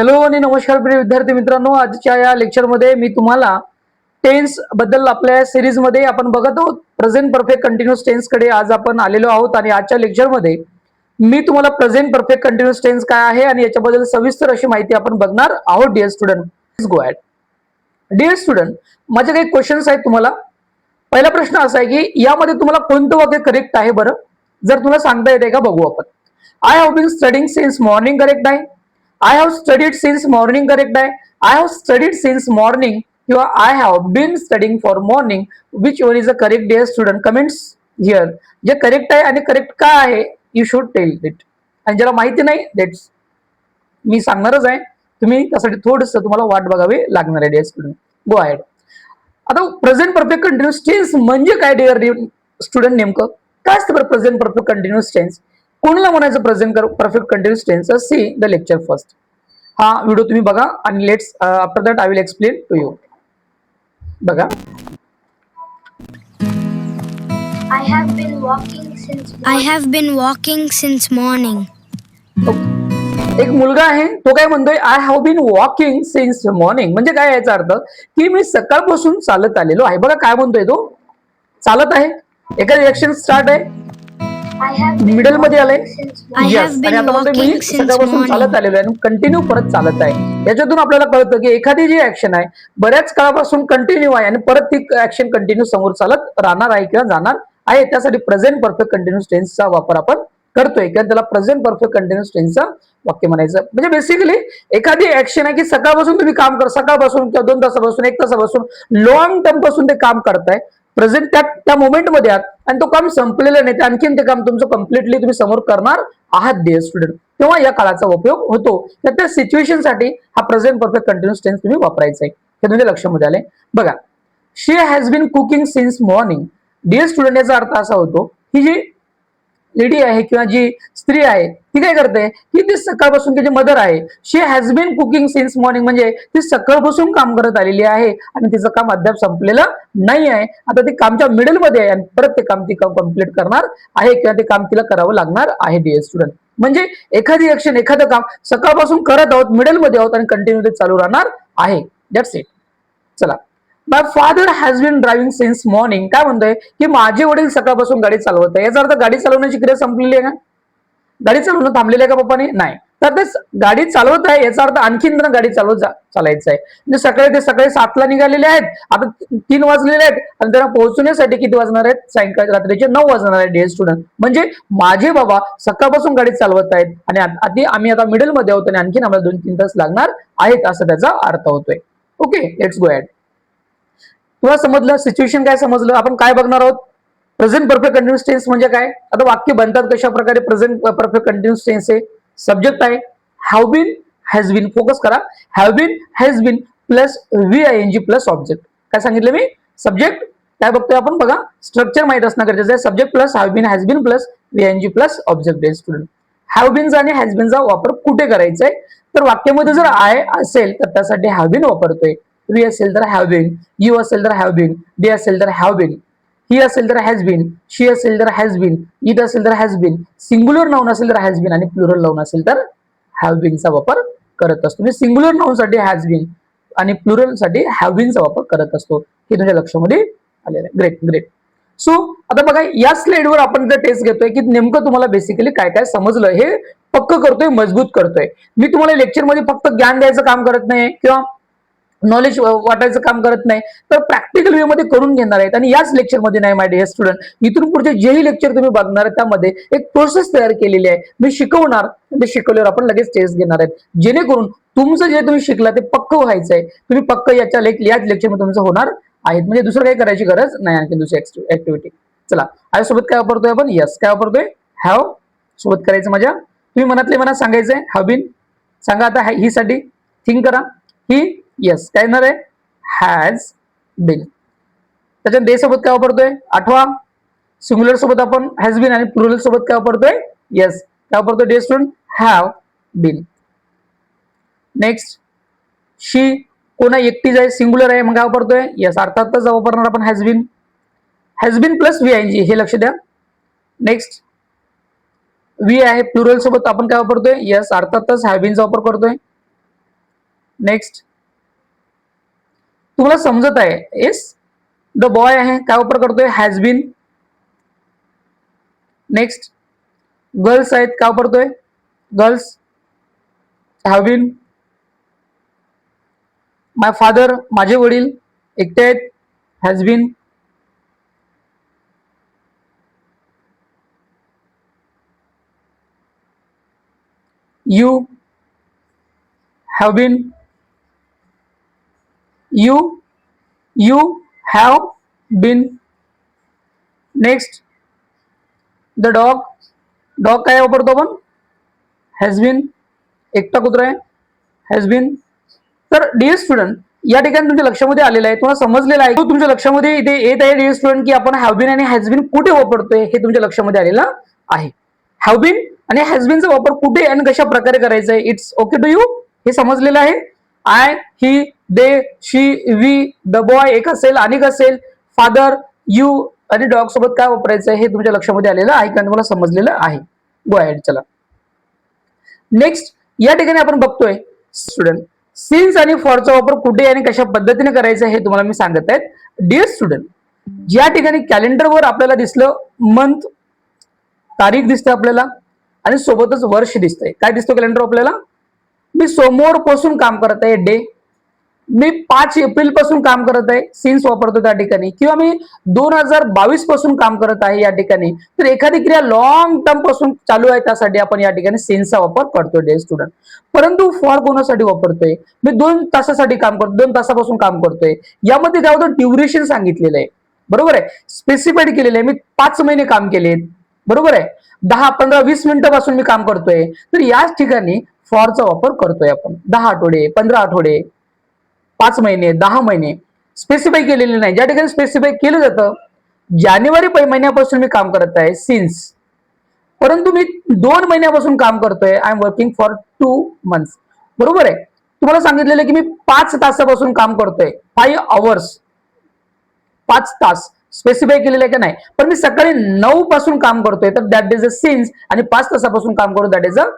Hello आणि नमस्कार प्रिय विद्यार्थी मित्रांनो, आजच्या या लेक्चरमध्ये मी तुम्हाला टेन्स बद्दल आपल्या सिरीज मध्ये आपण बघत आहोत. प्रेझेंट परफेक्ट कंटिन्युअस टेन्स कडे आज आपण आलेलो आहोत आणि आजच्या लेक्चरमध्ये मी तुम्हाला प्रेझेंट परफेक्ट कंटिन्युअस टेन्स काय आहे आणि याच्याबद्दल सविस्तर अशी माहिती आपण बघणार आहोत. Dear student, please go ahead. Dear student, माझे काही क्वेश्चन्स आहेत तुम्हाला. पहिला प्रश्न असा आहे की यामध्ये तुम्हाला कोणतं वाक्य करेक्ट आहे बरं, जर तुला सांगता येते का बघू आपण. I have been studying since morning correct आहे. I have studied since morning correct आहे. I have studied since morning किंवा I have been studying for morning. Which one is the correct, dear student? Comments here. जे correct आहे आणि correct का आहे you should tail it. आणि ज्याला माहिती नाही देट्स मी सांगणारच आहे, तुम्ही त्यासाठी थोडंसं तुम्हाला वाट बघावी लागणार आहे. Dear student, go ahead. आता प्रेझेंट परफेक्ट कंटिन्युअस टेन्स म्हणजे काय डिअर स्टुडंट, नेमकं काय असतं बरं प्रेझेंट परफेक्ट कंटिन्युअस टेन्स? कोणाला म्हणायचं present perfect continuous tense? See the lecture first. हा व्हिडिओ तुम्ही बघा आणि let's after that I will explain to you. बघा. I have been walking since morning. एक मुलगा आहे, तो काय म्हणतोय, I have been walking since morning. म्हणजे काय याचा अर्थ की मी सकाळपासून चालत आलेलो आहे. बघा काय म्हणतोय, तो चालत आहे. एखादी ऍक्शन स्टार्ट आहे, मिडल मध्ये आलंय, आणि आता म्हणतोय मी सकाळपासून चालत आलेलो आहे आणि कंटिन्यू परत चालत आहे. याच्यातून आपल्याला कळतं की एखादी जी ऍक्शन आहे बऱ्याच काळापासून कंटिन्यू आहे आणि परत ती ऍक्शन कंटिन्यू समोर चालत राहणार आहे किंवा जाणार आहे. त्यासाठी प्रेझेंट परफेक्ट कंटिन्युअस टेन्सचा वापर आपण करतोय किंवा त्याला प्रेझेंट परफेक्ट कंटिन्युअस टेन्सचं वाक्य म्हणायचं. म्हणजे बेसिकली एखादी ऍक्शन आहे की सकाळपासून तुम्ही काम कर, सकाळपासून किंवा 2 तासापासून 1 तासापासून लॉंग टर्म पासून ते काम करताय. प्रेझेंट त्या मोमेंट मध्ये आहात आणि तो काम संपलेलं नाही, आणखीन ते काम तुमचं कम्प्लिटली तुम्ही समोर करणार आहात डिअर स्टुडंट, तेव्हा या काळाचा उपयोग होतो. तर त्या सिच्युएशन साठी हा प्रेझेंट परफेक्ट कंटिन्युअस टेन्स तुम्ही वापरायचा आहे. हे तुमच्या लक्षामध्ये आले. बघा, she has been cooking since morning. Dear student, याचा अर्थ असा होतो ही जी लेडी आहे किंवा जी स्त्री आहे ती काय करते की ती सकाळपासून तिची मदर आहे. She has been cooking since morning म्हणजे ती सकाळपासून काम करत आलेली आहे आणि तिचं काम अद्याप संपलेलं नाही आहे. आता ती कामच्या मिडल मध्ये आहे आणि परत ते काम ती कम्प्लीट करणार आहे किंवा ते काम तिला करावं लागणार आहे. डिअर स्टुडंट, म्हणजे एखादी ऍक्शन, एखादं काम सकाळपासून करत आहोत, मिडल मध्ये आहोत आणि कंटिन्यू ते चालू राहणार आहे. That's it. चला, my father has been driving since morning. काय म्हणतोय की माझे वडील सकाळपासून गाडी चालवत आहे. याचा अर्थ गाडी चालवण्याची क्रिया संपलेली आहे का? गाडी चालवणं थांबलेलं आहे का पप्पाने? नाही. तर ते गाडी चालवत आहे याचा अर्थ आणखीन गाडी चालायचं आहे. म्हणजे सकाळी 7ला निघालेले आहेत, आता 3 वाजलेले आहेत आणि त्यांना पोहोचण्यासाठी किती वाजणार आहेत? सायंकाळी रात्रीचे 9 वाजणार आहेत. डिअर स्टुडंट, म्हणजे माझे बाबा सकाळपासून गाडी चालवत आहेत आणि आम्ही आता मिडल मध्ये आहोत आणि आणखीन आम्हाला 2-3 तास लागणार आहेत, असं त्याचा अर्थ होतोय. Okay, let's go ahead. तुला समजलं सिच्युएशन काय समजलं? आपण काय बघणार आहोत? प्रेझेंट परफेक्ट कंटिन्युअस टेन्स म्हणजे काय? आता वाक्य बनतात कशा प्रकारे? प्रेझेंट परफेक्ट कंटिन्युअस टेन्स आहे, सब्जेक्ट आहे have been, has been. Focus करा. Have been, has been plus VING plus object. काय सांगितलं मी? सब्जेक्ट काय बघतोय आपण? बघा, स्ट्रक्चर माहित असणं गरजेचं आहे. Subject plus have been, has been plus VING plus object. आहे स्टुडंट, हॅव बीनचा आणि हॅज बीनचा वापर कुठे करायचा आहे? तर वाक्यामध्ये जर आय असेल तर त्यासाठी हॅव बीन वापरतोय. वी असेल तर हॅव बीन, यू असेल तर हॅव बीन, दे असेल तर हॅव बीन, ही असेल तर हॅज बीन, शी असेल तर हॅज बीन, इट असेल तर हॅज बीन, सिंग्युलर नाउन असेल तर हॅज बीन आणि प्लुरल नाउन असेल तर हॅव बीनचा वापर करत असतो. म्हणजे सिंग्युलर नाउन साठी हॅज बीन आणि प्लुरल साठी हॅव बीनचा वापर करत असतो. हे तुमच्या लक्षामध्ये आलेलं आहे. Great great. सो आता बघा, या स्लाइडवर आपण जर टेस्ट घेतोय की नेमकं तुम्हाला बेसिकली काय काय समजलं हे पक्क करतोय, मजबूत करतोय. मी तुम्हाला लेक्चर मध्ये फक्त ज्ञान द्यायचं काम करत नाही किंवा नॉलेज वाटायचं काम करत नाही, तर प्रॅक्टिकल वे मध्ये करून घेणार आहेत. आणि याच लेक्चर मध्ये नाही माय डिअर स्टुडंट, इथून पुढचे जेही लेक्चर तुम्ही बघणार त्यामध्ये एक प्रोसेस तयार केलेली आहे. मी शिकवणार, ते शिकवल्यावर आपण लगेच टेस्ट घेणार आहेत, जेणेकरून तुमचं जे तुम्ही शिकला ते पक्क व्हायचंय. तुम्ही पक्क याच लेक्चर मध्ये तुमचं होणार आहेत. म्हणजे दुसरं काही करायची गरज नाही आणखी दुसरी ऍक्टिव्हिटी. चला, आय सोबत काय वापरतोय आपण? यस. काय वापरतोय? हॅव सोबत करायचं माझ्या. तुम्ही मनातले मनात सांगायचंय हॅव बीन. सांगा आता ही साठी थिंक करा. ही यस काय येणार आहे? Has been. त्याच्यात दे सोबत काय वापरतोय? आठवा. सिंग्युलर सोबत आपण हॅज बीन आणि प्लुरल सोबत काय वापरतोय? यस काय वापरतोय dear student? Have been. Next, she कोणा एकटीच आहे, सिंग्युलर आहे, मग काय वापरतोय? यस अर्थातच वापरणार आपण has been. Has been plus VING हे लक्ष द्या. नेक्स्ट, वी आहे प्लुरल सोबत आपण काय वापरतोय? यस अर्थातच हॅव बीनचा वापर करतोय. नेक्स्ट, तुम्हाला समजत आहे? येस, द बॉय आहे, काय वापर करतोय? Has bin. नेक्स्ट, गर्ल्स आहेत, काय वापरतोय? Girls, have been. My father, माझे वडील एकटे आहेत, has been. You, have been. You have been. Next, the dog, dog काय वापरतो आपण? Has been. एकटा कुत्रा आहे, हॅज बीन. तर डिअर स्टुडंट, या ठिकाणी तुमच्या लक्षामध्ये आलेलं आहे, तुम्हाला समजलेलं आहे, तुमच्या लक्षामध्ये इथे येत आहे डिअर स्टुडंट, की आपण हॅव बीन आणि हॅज बीन कुठे वापरतोय हे तुमच्या लक्षामध्ये आलेलं आहे. हॅव बीन आणि हॅज बीनचा वापर कुठे आणि कशा प्रकारे करायचा आहे, इट्स ओके टू यू, हे समजलेलं आहे. I, he, they, she, we, the boy एक असेल, अनेक असेल, फादर, यू आणि डॉग सोबत काय वापरायचं हे तुमच्या लक्षामध्ये आलेलं आहे कारण तुम्हाला समजलेलं आहे. गो अहेड. चला नेक्स्ट, या ठिकाणी आपण बघतोय स्टुडंट, सिन्स आणि फॉरचा वापर कुठे आणि कशा पद्धतीने करायचा हे तुम्हाला मी सांगत आहे. डिअर स्टुडंट, ज्या ठिकाणी कॅलेंडरवर आपल्याला दिसलं मंथ, तारीख दिसते आपल्याला आणि सोबतच वर्ष दिसतंय. काय दिसतो कॅलेंडर आपल्याला? मी सोमवार पासून काम करत आहे, डे. मी 5 एप्रिल पासून काम करत आहे, सिन्स वापरतो त्या ठिकाणी. किंवा मी 2022 पासून काम करत आहे या ठिकाणी. तर एखादी क्रिया लॉंग टर्म पासून चालू आहे त्यासाठी आपण या ठिकाणी सिन्सचा वापर करतो डिअर स्टुडंट. परंतु फॉर कोणासाठी वापरतोय? मी 2 तासासाठी काम करतो, 2 तासापासून काम करतोय. यामध्ये काय होतं? ड्युरेशन सांगितलेलं आहे, बरोबर आहे, स्पेसिफाईड केलेलं आहे. मी 5 महिने काम केले, बरोबर आहे, 10, 15, 20 मिनिटापासून मी काम करतोय. तर याच ठिकाणी फॉरचा वापर करतोय आपण. 10 आठवडे, 15 आठवडे, 5 महिने, 10 महिने स्पेसिफाय केलेले नाही. ज्या ठिकाणी स्पेसिफाय केलं जातं, जानेवारी महिन्यापासून मी काम करत आहे सिन्स, परंतु मी 2 महिन्यापासून काम करतोय, I am working for 2 months, बरोबर आहे. तुम्हाला सांगितलेलं की मी 5 तासापासून काम करतोय, 5 आवर्स, 5 तास स्पेसिफाय केलेलं आहे का नाही. पण मी सकाळी 9 पासून काम करतोय, तर दॅट इज अ सिन्स. आणि 5 तासापासून काम करतो, that is a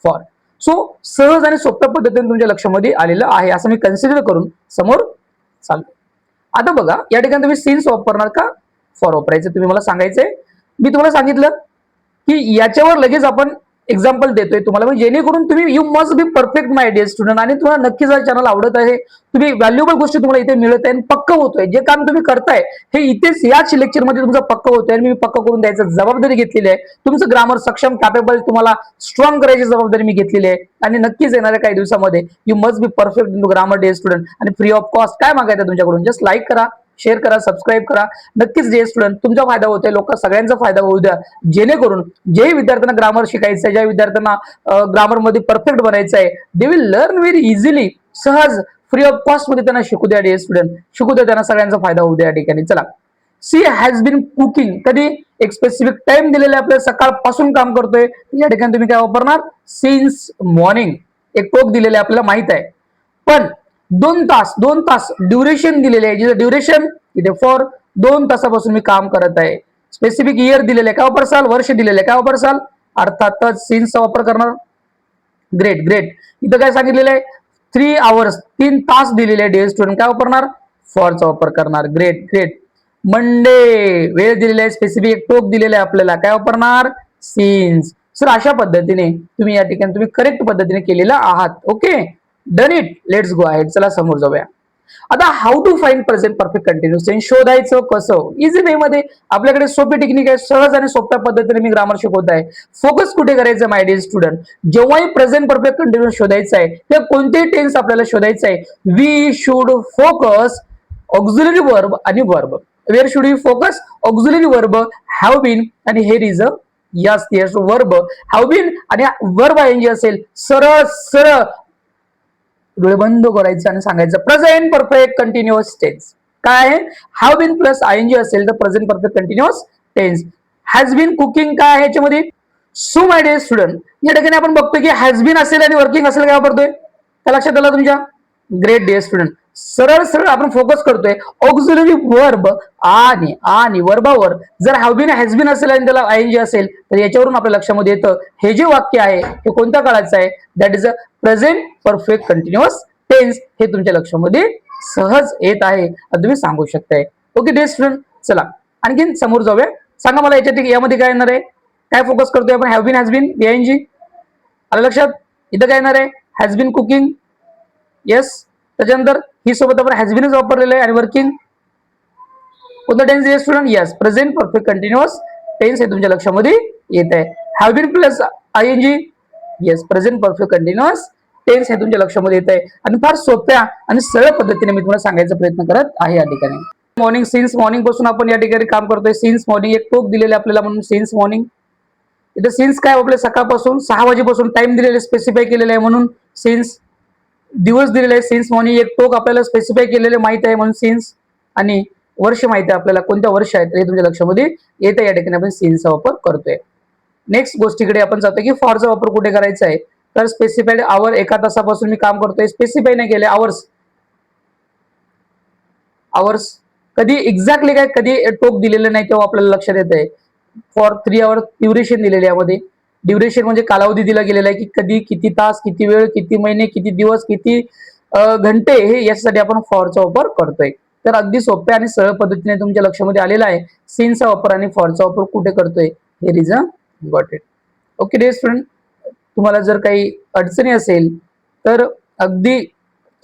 for. So सहज आणि सोप्या पद्धतीने तुमच्या लक्षामध्ये आलेलं आहे, असं मी कन्सिडर करून समोर चालतो. आता बघा, या ठिकाणी तुम्ही सिन्स वापरणार का फॉर वापरायचं तुम्ही मला सांगायचंय. मी तुम्हाला सांगितलं की याच्यावर लगेच आपण एक्झाम्पल देतोय तुम्हाला, जेणेकरून तुम्ही you must be perfect my dear student. आणि तुम्हाला नक्कीच हा चॅनल आवडत आहे, तुम्ही व्हॅल्युएबल गोष्टी तुम्हाला इथे मिळत आहे आणि पक्क होतोय. जे काम तुम्ही करताय हे इथेच याच लेक्चरमध्ये तुमचं पक्क होतोय आणि मी पक्क करून द्यायचं जबाबदारी घेतलेली आहे. तुमचं ग्रामर सक्षम, कॅपेबल, तुम्हाला स्ट्रॉंग करायची जबाबदारी मी घेतलेली आहे. आणि नक्कीच येणाऱ्या काही दिवसामध्ये you must be perfect in grammar dear student. आणि फ्री ऑफ कॉस्ट काय मागायचं तुमच्याकडून? जस्ट लाईक करा, शेअर करा, सबस्क्राईब करा. नक्कीच डिअर स्टुडंट तुमचा फायदा होतोय, लोक सगळ्यांचा फायदा होऊ द्या, जेणेकरून जे विद्यार्थ्यांना ग्रामर शिकायचं आहे, ज्या विद्यार्थ्यांना ग्रामर मध्ये परफेक्ट बनायचं आहे, they will learn very easily, सहज फ्री ऑफ कॉस्ट मध्ये त्यांना शिकू द्या डिअर स्टुडंट, शिकू द्या, त्यांना सगळ्यांचा फायदा होऊ द्या या ठिकाणी. चला, सी हॅज बीन कुकिंग, कधी एक स्पेसिफिक टाइम दिलेला आहे, आपल्याला सकाळपासून काम करतोय, या ठिकाणी तुम्ही काय वापरणार? Since morning. एक टोक दिलेलं आहे आपल्याला माहित आहे, पण 2 तास ड्युरेशन दिलेले आहे, जिथे ड्युरेशन इथे फॉर 2 तासापासून मी काम करत आहे. स्पेसिफिक इयर दिलेले आहे, काय वापरसाल? वर्ष दिलेले आहे, काय वापरसाल? अर्थातच सिन्सचा वापर करणार. Great great. इथं काय सांगितलेलं आहे? 3 आवर्स, 3 तास दिलेले आहे डिअर स्टुडंट, काय वापरणार? फॉरचा वापर करणार. Great great. मंडे वेळ दिलेला आहे, स्पेसिफिक एक टोक दिलेला आहे आपल्याला, काय वापरणार? सिन्स. सर अशा पद्धतीने तुम्ही या ठिकाणी तुम्ही करेक्ट पद्धतीने केलेला आहात. Okay, done it. Let's go ahead. चला समोर जाऊया. आता how to find present perfect continuous tense शोधायचं कसं? इझी वे मध्ये आपल्याकडे सोपी टेक्निक आहे, सहज आणि सोप्या पद्धतीने मी ग्रामर शिकवत आहे. फोकस कुठे करायचं माय डिअर स्टुडंट? जेव्हाही प्रेझेंट परफेक्ट कंटिन्युअस शोधायचं आहे, ते कोणतेही टेन्स आपल्याला शोधायचं आहे, we should focus auxiliary verb आणि verb. Where should you focus? Auxiliary verb have been आणि here is a yes yes verb have been आणि वर्ब आयएनजी असेल, सरळ सरळ डोळे बंद करायचं आणि सांगायचं प्रेझेंट परफेक्ट कंटिन्युअस टेन्स. काय आहे? हॅव बीन प्लस आयएनजी असेल तर present perfect continuous tense. Has been cooking काय आहे याच्यामध्ये? सो माय डिअर स्टुडंट, या ठिकाणी आपण बघतो की हॅज बीन असेल आणि वर्किंग असेल, काय वापरतोय? त्या लक्षात आलं तुमच्या? Great dear student. सरळ सरळ आपण फोकस करतोय ऑक्झिलरी वर्ब आणि वर्बावर. जर हॅव बीन हॅज बीन असेल आणि त्याला आयएनजी असेल तर याच्यावरून आपल्या लक्षामध्ये येतं हे जे वाक्य आहे हे कोणत्या काळाचं आहे? That is a present perfect continuous tense हे तुमच्या लक्षामध्ये सहज येत आहे आणि तुम्ही सांगू शकताय. ओके डिअर स्टुडंट, चला आणखीन समोर जाऊया. सांगा मला यामध्ये काय येणार आहे, काय फोकस करतोय आपण, हॅव बीन, हॅज बीन, बीआयएनजी आलं लक्षात. इथं काय येणार आहे, हॅज बीन कुकिंग, येस. त्याच्यानंतर ही सोबत आपण हॅज बीनच वापरलेलं आहे आणि वर्किंग. कोणतं टेन्स आहे student, yes present perfect continuous tense हे तुमच्या लक्षामध्ये येत आहे. Have been plus ING, yes present perfect continuous tense हे तुमच्या लक्षामध्ये येत आहे. आणि फार सोप्या आणि सरळ पद्धतीने मी तुम्हाला सांगायचा प्रयत्न करत आहे या ठिकाणी. मॉर्निंग, सिन्स मॉर्निंग पासून आपण या ठिकाणी काम करतोय. सिन्स मॉर्निंग एक टोक दिलेले आपल्याला म्हणून सिन्स मॉर्निंग. इथे सिन्स काय आपल्या सकाळपासून 6 वाजेपासून टाइम दिलेले स्पेसिफाय केलेले आहे म्हणून सिन्स. दिवस दिलेले आहे सिन्स मॉर्निंग, एक टोक आपल्याला स्पेसिफाय केलेले माहित आहे म्हणून सिन्स. आणि वर्ष माहिती आहे आपल्याला कोणत्या वर्ष आहेत हे तुमच्या लक्षामध्ये येतं. या ठिकाणी आपण सिन्सचा वापर करतोय. नेक्स्ट गोष्टीकडे आपण जातो की फॉरचा वापर कुठे करायचा आहे, तर स्पेसिफाईड आवर, एका तासापासून मी काम करतोय. स्पेसिफाय नाही केले आवर्स, आवर्स कधी एक्झॅक्टली काय कधी टोक दिलेलं नाही तेव्हा आपल्याला लक्षात येत आहे. फॉर 3 आवर ड्युरेशन दिलेले यामध्ये. ड्युरेशन म्हणजे कालावधी दिला गेलेला आहे की कधी, किती तास, किती वेळ, किती महिने, किती दिवस, किती घंटे, हे यासाठी आपण फॉरचा वापर करतोय. तर अगदी सोप्या आणि सरळ पद्धतीने तुमच्या लक्षामध्ये आलेला आहे सिन्सचा वापर आणि फॉरचा वापर कुठे करतोय हे reason got it. Okay dear student, तुम्हाला जर काही अडचणी असेल तर अगदी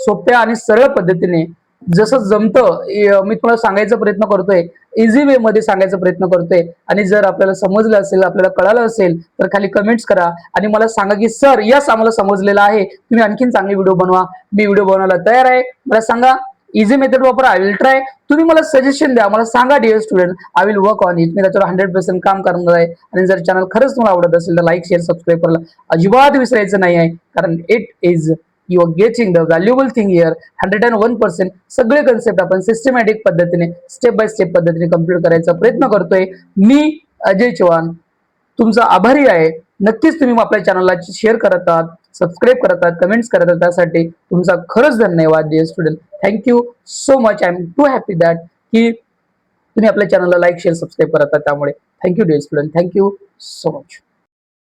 सोप्या आणि सरळ पद्धतीने जसं जमतं मी तुम्हाला सांगायचा प्रयत्न करतोय, इझी वे मध्ये सांगायचा प्रयत्न करतोय. आणि जर आपल्याला समजलं असेल, आपल्याला कळालं असेल तर खाली कमेंट्स करा आणि मला सांगा की सर यस आम्हाला समजलेलं आहे, तुम्ही आणखीन चांगले व्हिडिओ बनवा. मी व्हिडिओ बनवायला तयार आहे. मला सांगा इझी मेथड वापरा, आय विल ट्राय. तुम्ही मला सजेशन द्या, मला सांगा dear student, I will work on it. मी त्याच्यावर 100% काम करणार आहे. आणि जर चॅनल खरंच तुम्हाला आवडत असेल तर लाईक, शेअर, सबस्क्राईब करायला अजिबात विसरायचं नाही आहे, कारण it is you are getting the valuable thing here 101%. सगळे कन्सेप्ट आपण सिस्टमॅटिक पद्धतीने स्टेप बाय स्टेप पद्धतीने कम्प्लीट करायचा प्रयत्न करतोय. मी अजय चव्हाण तुमचा आभारी आहे. नक्कीच तुम्ही आपल्या चॅनलला शेअर करत आहात, सबस्क्राईब करत आहात, कमेंट्स करत आहात, त्यासाठी तुमचा खरंच धन्यवाद dear student. Thank you so much. I am too happy that की तुम्ही आपल्या चॅनलला लाईक, शेअर, सबस्क्राईब करत आहात. त्यामुळे thank you dear student, thank you so much.